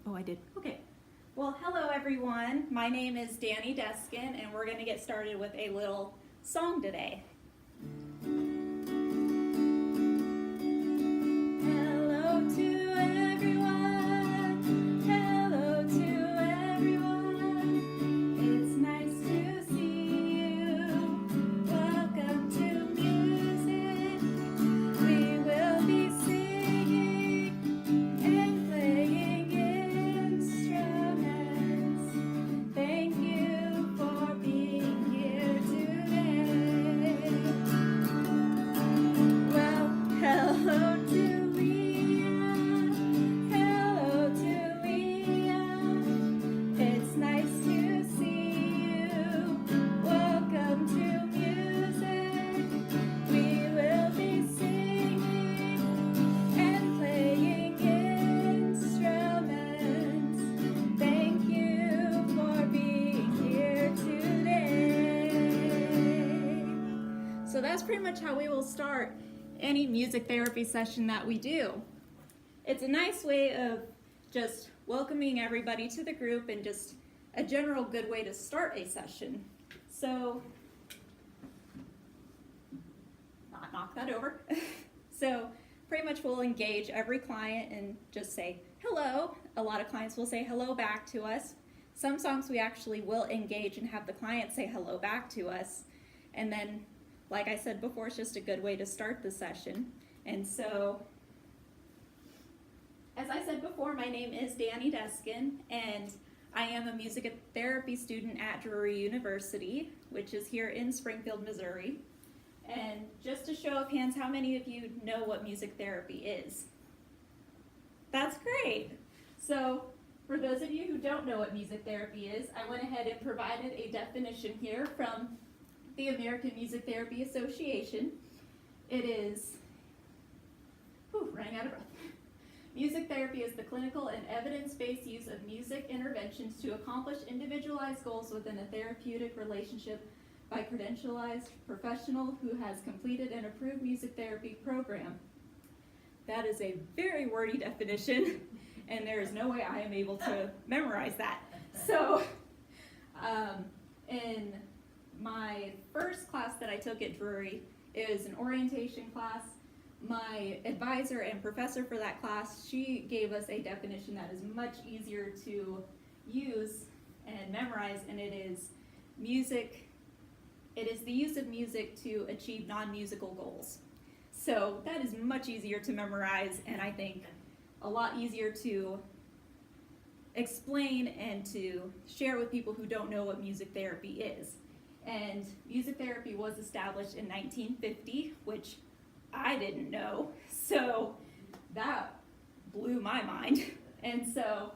Oh, I did. Okay. Well, hello everyone. My name is Danny Deskin, and we're going to get started with a little song today. Hello to everyone. Hello to everyone. It's nice to see you. Welcome to music. We will be singing and playing instruments. Thank you for being here today. Well, hello to Leah. Hello to Leah. It's nice to see you. Welcome to music. We will be singing and playing instruments. Thank you for being here today. So that's pretty much how we will start any music therapy session that we do. It's a nice way of just welcoming everybody to the group and just a general good way to start a session. So, not knock that over. So pretty much we'll engage every client and just say hello. A lot of clients will say hello back to us. Some songs we actually will engage and have the client say hello back to us. And then, like I said before, it's just a good way to start the session. And so, as I said before, my name is Danny Deskin, and I am a music therapy student at Drury University, which is here in Springfield, Missouri. And just a show of hands, how many of you know what music therapy is? That's great. So for those of you who don't know what music therapy is, I went ahead and provided a definition here from the American Music Therapy Association. It is, running out of breath. Music therapy is the clinical and evidence-based use of music interventions to accomplish individualized goals within a therapeutic relationship by a credentialized professional who has completed an approved music therapy program. That is a very wordy definition, and there is no way I am able to memorize that. So, in my first class that I took at Drury, it was an orientation class. My advisor and professor for that class, she gave us a definition that is much easier to use and memorize, and it is the use of music to achieve non-musical goals. So that is much easier to memorize, and I think a lot easier to explain and to share with people who don't know what music therapy is. And music therapy was established in 1950, which I didn't know, so that blew my mind. And so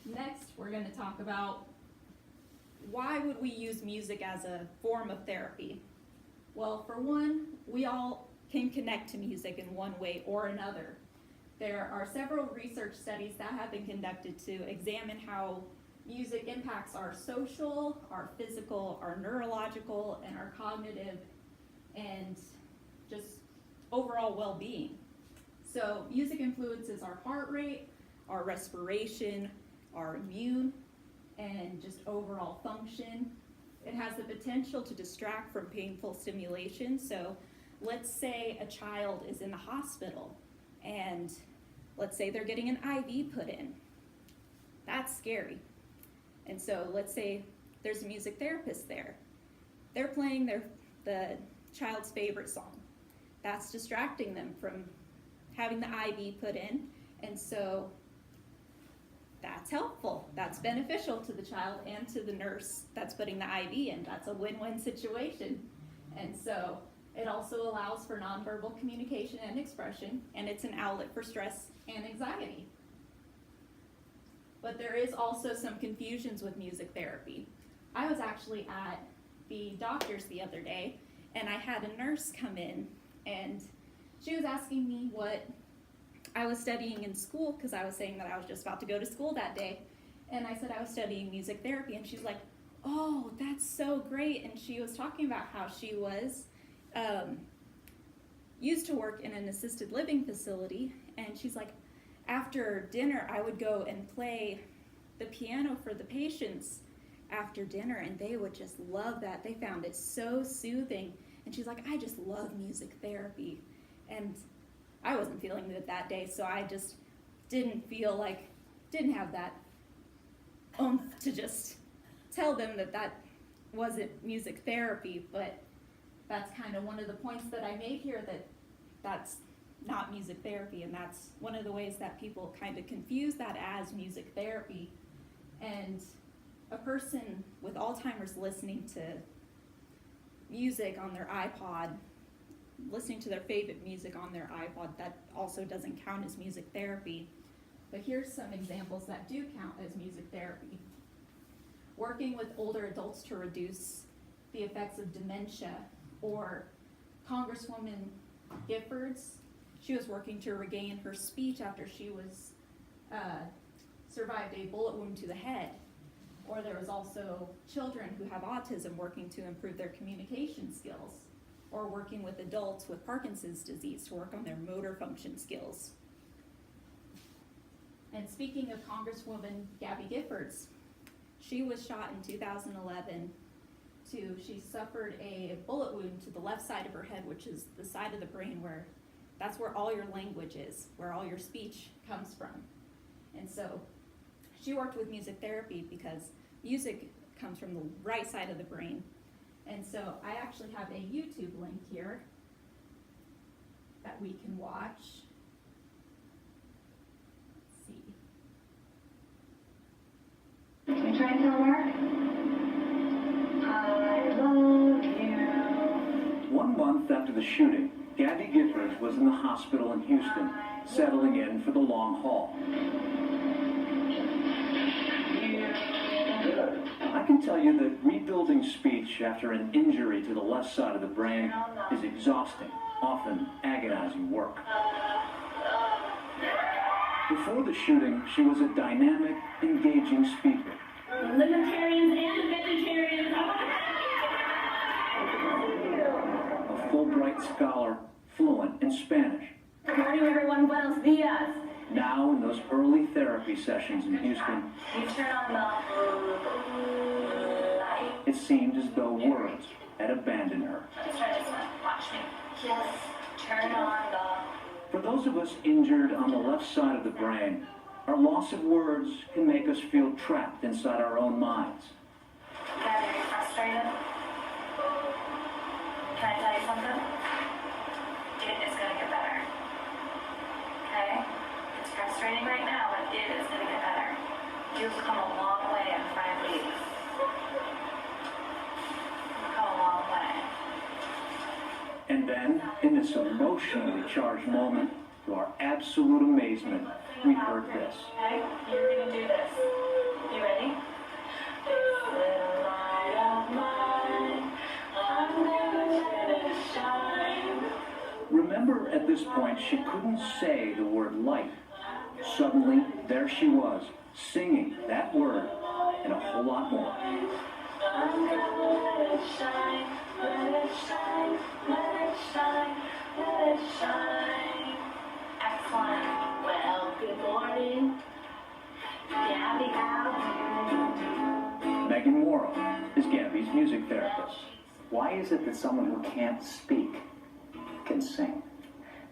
next we're going to talk about why would we use music as a form of therapy? Well, for one, we all can connect to music in one way or another. There are several research studies that have been conducted to examine how music impacts our social, our physical, our neurological, and our cognitive, and just overall well-being. So music influences our heart rate, our respiration, our immune, and just overall function. It has the potential to distract from painful stimulation. So let's say a child is in the hospital and let's say they're getting an IV put in. That's scary. And so let's say there's a music therapist there. They're playing the child's favorite song. That's distracting them from having the IV put in, and so that's helpful. That's beneficial to the child and to the nurse that's putting the IV in. That's a win-win situation. And so it also allows for nonverbal communication and expression, and it's an outlet for stress and anxiety. But there is also some confusions with music therapy. I was actually at the doctor's the other day, and I had a nurse come in, and she was asking me what I was studying in school, because I was saying that I was just about to go to school that day. And I said I was studying music therapy, and she's like, oh, that's so great. And she was talking about how she was used to work in an assisted living facility, and she's like, after dinner, I would go and play the piano for the patients after dinner, and they would just love that. They found it so soothing. And she's like, I just love music therapy. And I wasn't feeling it that day, so I just didn't have that oomph to just tell them that wasn't music therapy. But that's kind of one of the points that I made here, that's not music therapy, and that's one of the ways that people kind of confuse that as music therapy. And a person with Alzheimer's listening to music on their iPod, listening to their favorite music on their iPod, that also doesn't count as music therapy. But here's some examples that do count as music therapy. Working with older adults to reduce the effects of dementia, or Congresswoman Giffords, she was working to regain her speech after she was survived a bullet wound to the head. Or there was also children who have autism working to improve their communication skills, or working with adults with Parkinson's disease to work on their motor function skills. And speaking of Congresswoman Gabby Giffords, she was shot in 2011. She suffered a bullet wound to the left side of her head, which is the side of the brain that's where all your language is, where all your speech comes from. And so she worked with music therapy because music comes from the right side of the brain. And so I actually have a YouTube link here that we can watch. Let's see. You trying to work? I love you. 1 month after the shooting, Gabby Giffords was in the hospital in Houston, settling in for the long haul. I can tell you that rebuilding speech after an injury to the left side of the brain is exhausting, often agonizing work. Before the shooting, she was a dynamic, engaging speaker. Libertarians and vegetarians. A Fulbright scholar, fluent in Spanish. Good morning, everyone. Buenos dias. Now, in those early therapy sessions in Houston, You turn on the light. it seemed as though words had abandoned her. Let's try this one. Watch me. Just turn on the... For those of us injured on the left side of the brain, our loss of words can make us feel trapped inside our own minds. Guys, are you frustrated? Can I tell you something? It is going to get better. Okay? It's frustrating right now, but it is going to get better. You've come a long way in 5 weeks. You've come a long way. And then, in this emotionally charged moment, to our absolute amazement, we heard this. Okay? You're going to do this. You ready? This little light of mine, I'm never gonna shine. Remember, at this point, she couldn't say the word light. Suddenly, there she was, singing that word and a whole lot more. I'm gonna let it shine, let it shine, let it shine, let it shine. Excellent. Well, good morning. Gabby, how Megan Morrow is Gabby's music therapist. Why is it that someone who can't speak can sing?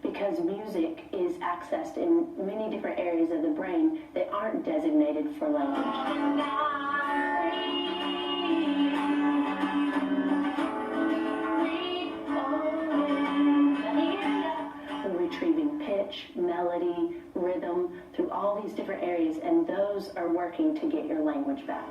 Because music is accessed in many different areas of the brain that aren't designated for language. We're retrieving pitch, melody, rhythm through all these different areas, and those are working to get your language back.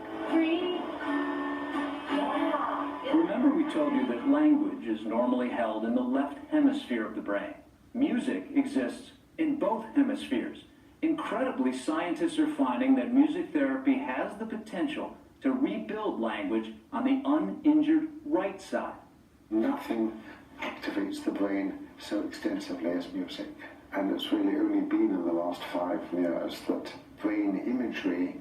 Remember we told you that language is normally held in the left hemisphere of the brain. Music exists in both hemispheres. Incredibly, scientists are finding that music therapy has the potential to rebuild language on the uninjured right side. Nothing activates the brain so extensively as music. And it's really only been in the last 5 years that brain imagery,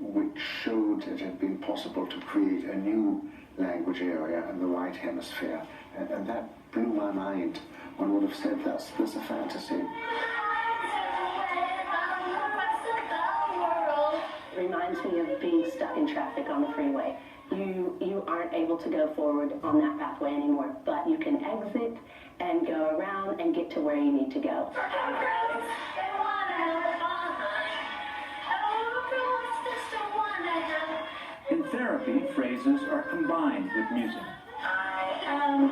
which showed it had been possible to create a new language area in the right hemisphere. And that blew my mind. One would have said that's a fantasy. of being stuck in traffic on the freeway. You aren't able to go forward on that pathway anymore, but you can exit and go around and get to where you need to go. In therapy, phrases are combined with music. I am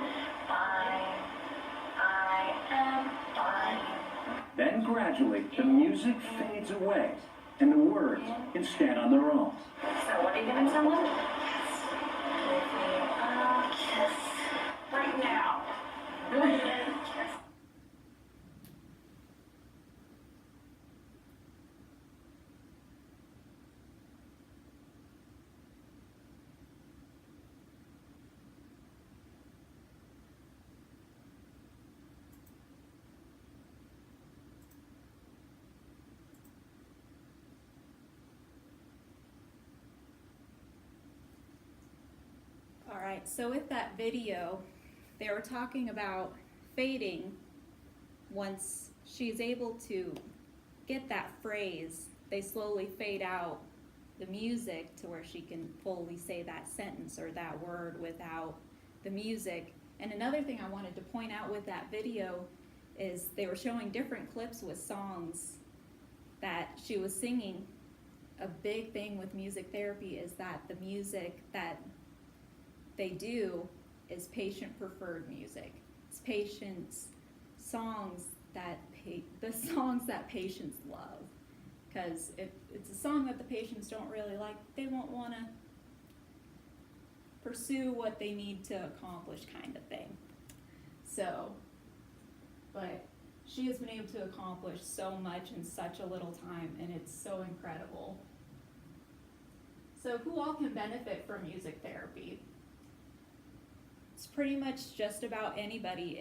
fine. I am fine. Then gradually, the music fades away, and the words can stand on their own. So what are you gonna tell him? Give me a kiss. Right now. Kiss. All right, so with that video, they were talking about fading. Once she's able to get that phrase, they slowly fade out the music to where she can fully say that sentence or that word without the music. And another thing I wanted to point out with that video is they were showing different clips with songs that she was singing. A big thing with music therapy is that the music that they do is patient preferred music. It's patients' songs that the songs that patients love. Because if it's a song that the patients don't really like, they won't want to pursue what they need to accomplish, kind of thing. So, but she has been able to accomplish so much in such a little time, and it's so incredible. So who all can benefit from music therapy? It's pretty much just about anybody.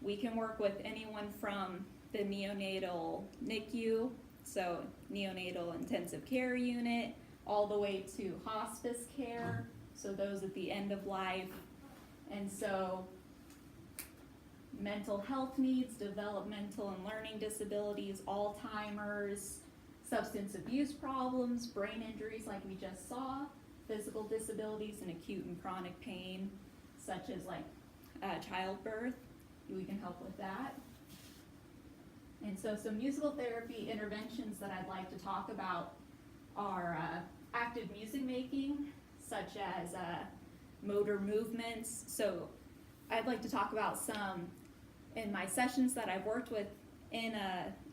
We can work with anyone from the neonatal NICU, so neonatal intensive care unit, all the way to hospice care, so those at the end of life. And so mental health needs, developmental and learning disabilities, Alzheimer's, substance abuse problems, brain injuries like we just saw, physical disabilities and acute and chronic pain, such as like childbirth. We can help with that. And so some musical therapy interventions that I'd like to talk about are active music making, such as motor movements. So I'd like to talk about some in my sessions that I've worked with.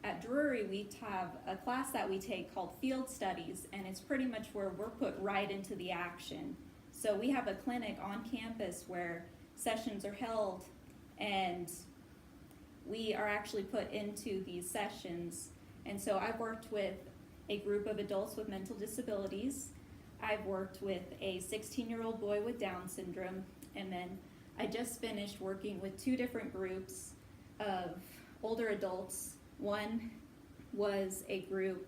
At Drury, we have a class that we take called Field Studies, and it's pretty much where we're put right into the action. So we have a clinic on campus where sessions are held, and we are actually put into these sessions. And so I've worked with a group of adults with mental disabilities. I've worked with a 16-year-old boy with Down syndrome, and then I just finished working with 2 different groups of older adults. One was a group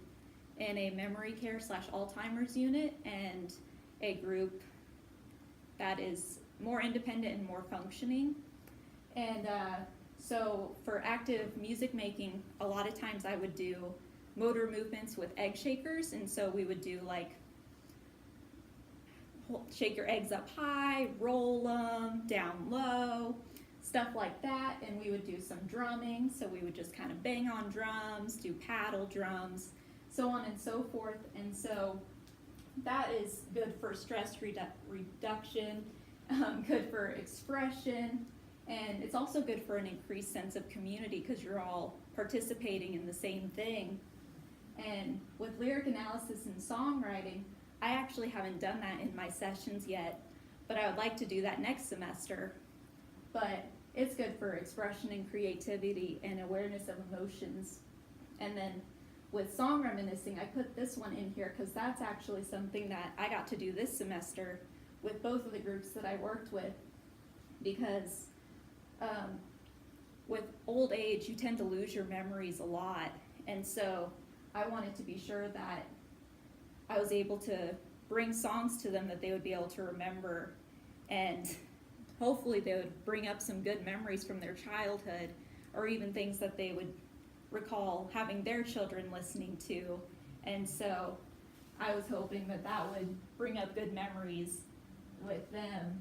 in a memory care / Alzheimer's unit, and a group that is more independent and more functioning. And so for active music making, a lot of times I would do motor movements with egg shakers, and so we would do like shake your eggs up high, roll them down low, stuff like that. And we would do some drumming, so we would just kind of bang on drums, do paddle drums, so on and so forth. And so that is good for stress reduction, good for expression, and it's also good for an increased sense of community because you're all participating in the same thing. And with lyric analysis and songwriting, I actually haven't done that in my sessions yet, but I would like to do that next semester. But it's good for expression and creativity and awareness of emotions. And then with song reminiscing, I put this one in here because that's actually something that I got to do this semester with both of the groups that I worked with, because with old age, you tend to lose your memories a lot. And so I wanted to be sure that I was able to bring songs to them that they would be able to remember, and hopefully they would bring up some good memories from their childhood, or even things that they would recall having their children listening to. And so I was hoping that that would bring up good memories with them.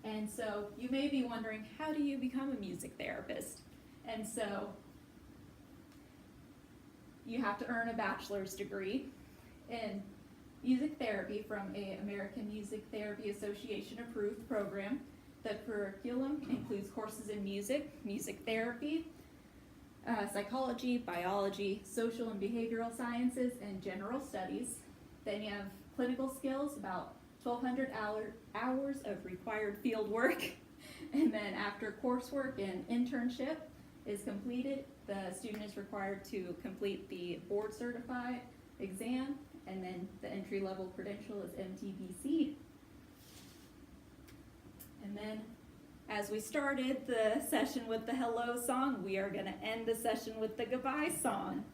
And so you may be wondering, how do you become a music therapist? And so you have to earn a bachelor's degree in music therapy from a American Music Therapy Association approved program. The curriculum includes courses in music, music therapy, psychology, biology, social and behavioral sciences, and general studies. Then you have clinical skills, about 1,200 hours of required field work. And then after coursework and internship is completed, the student is required to complete the board certified exam, and then the entry level credential is MTBC. And then as we started the session with the hello song, we are going to end the session with the goodbye song.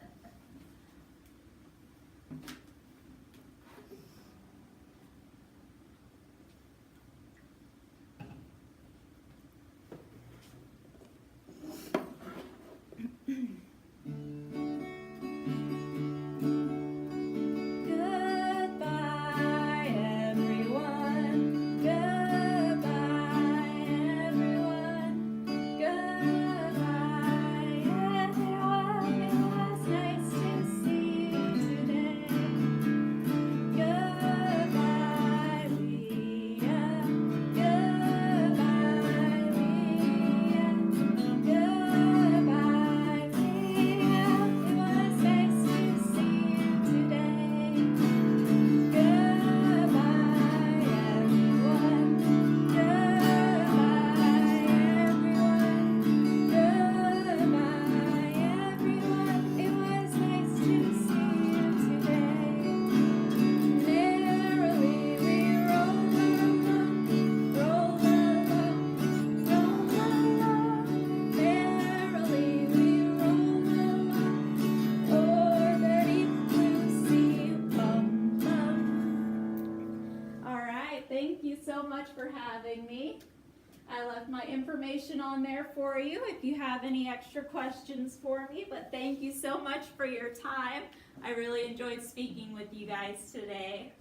Thank you so much for having me. I left my information on there for you if you have any extra questions for me, but thank you so much for your time. I really enjoyed speaking with you guys today.